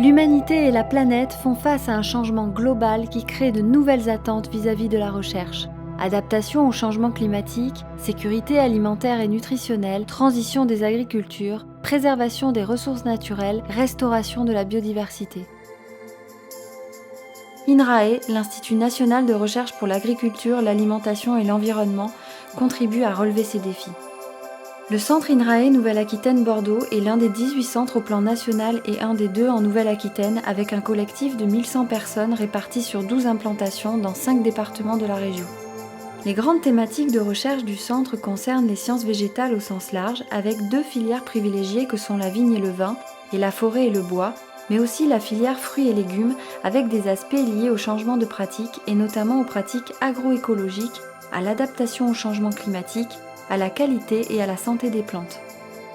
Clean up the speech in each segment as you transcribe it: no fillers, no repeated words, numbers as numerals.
L'humanité et la planète font face à un changement global qui crée de nouvelles attentes vis-à-vis de la recherche. Adaptation au changement climatique, sécurité alimentaire et nutritionnelle, transition des agricultures, préservation des ressources naturelles, restauration de la biodiversité. INRAE, l'Institut national de recherche pour l'agriculture, l'alimentation et l'environnement, contribue à relever ces défis. Le centre INRAE Nouvelle-Aquitaine-Bordeaux est l'un des 18 centres au plan national et un des 2 en Nouvelle-Aquitaine avec un collectif de 1100 personnes réparties sur 12 implantations dans 5 départements de la région. Les grandes thématiques de recherche du centre concernent les sciences végétales au sens large avec 2 filières privilégiées que sont la vigne et le vin et la forêt et le bois, mais aussi la filière fruits et légumes avec des aspects liés au changement de pratique et notamment aux pratiques agroécologiques, à l'adaptation au changement climatique, à la qualité et à la santé des plantes.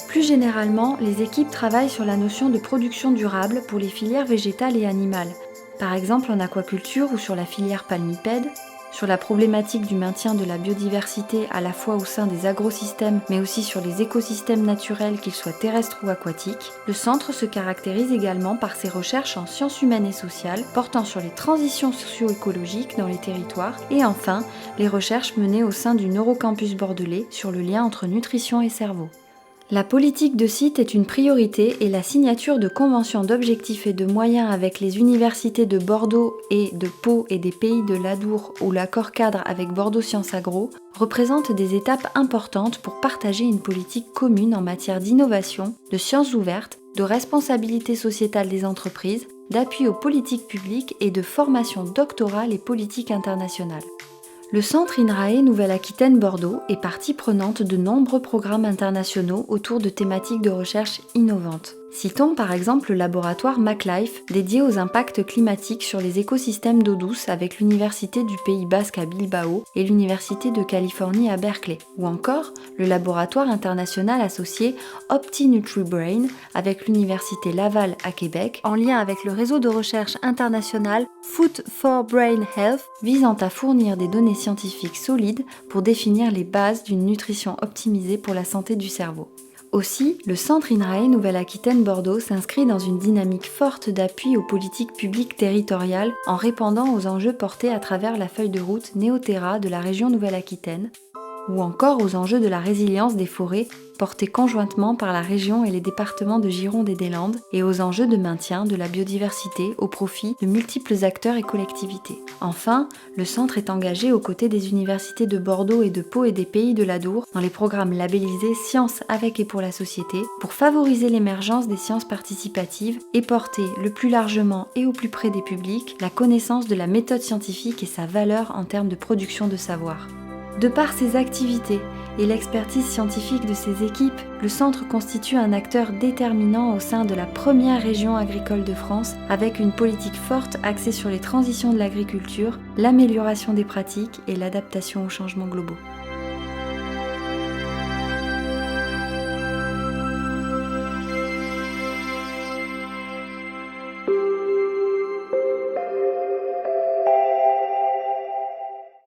Plus généralement, les équipes travaillent sur la notion de production durable pour les filières végétales et animales, par exemple en aquaculture ou sur la filière palmipède, sur la problématique du maintien de la biodiversité à la fois au sein des agrosystèmes mais aussi sur les écosystèmes naturels qu'ils soient terrestres ou aquatiques. Le centre se caractérise également par ses recherches en sciences humaines et sociales portant sur les transitions socio-écologiques dans les territoires et enfin les recherches menées au sein du Neurocampus bordelais sur le lien entre nutrition et cerveau. La politique de site est une priorité et la signature de conventions d'objectifs et de moyens avec les universités de Bordeaux et de Pau et des pays de l'Adour ou l'accord cadre avec Bordeaux Sciences Agro représente des étapes importantes pour partager une politique commune en matière d'innovation, de sciences ouvertes, de responsabilité sociétale des entreprises, d'appui aux politiques publiques et de formation doctorale et politique internationale. Le centre INRAE Nouvelle-Aquitaine-Bordeaux est partie prenante de nombreux programmes internationaux autour de thématiques de recherche innovantes. Citons par exemple le laboratoire MacLife dédié aux impacts climatiques sur les écosystèmes d'eau douce avec l'Université du Pays Basque à Bilbao et l'Université de Californie à Berkeley, ou encore le laboratoire international associé OptiNutriBrain avec l'Université Laval à Québec en lien avec le réseau de recherche international Food for Brain Health visant à fournir des données scientifiques solides pour définir les bases d'une nutrition optimisée pour la santé du cerveau. Aussi, le centre INRAE Nouvelle-Aquitaine-Bordeaux s'inscrit dans une dynamique forte d'appui aux politiques publiques territoriales en répondant aux enjeux portés à travers la feuille de route Néoterra de la région Nouvelle-Aquitaine, ou encore aux enjeux de la résilience des forêts portés conjointement par la région et les départements de Gironde et des Landes, et aux enjeux de maintien de la biodiversité au profit de multiples acteurs et collectivités. Enfin, le centre est engagé aux côtés des universités de Bordeaux et de Pau et des Pays de l'Adour dans les programmes labellisés Sciences avec et pour la société pour favoriser l'émergence des sciences participatives et porter le plus largement et au plus près des publics la connaissance de la méthode scientifique et sa valeur en termes de production de savoir. De par ses activités et l'expertise scientifique de ses équipes, le centre constitue un acteur déterminant au sein de la première région agricole de France avec une politique forte axée sur les transitions de l'agriculture, l'amélioration des pratiques et l'adaptation aux changements globaux.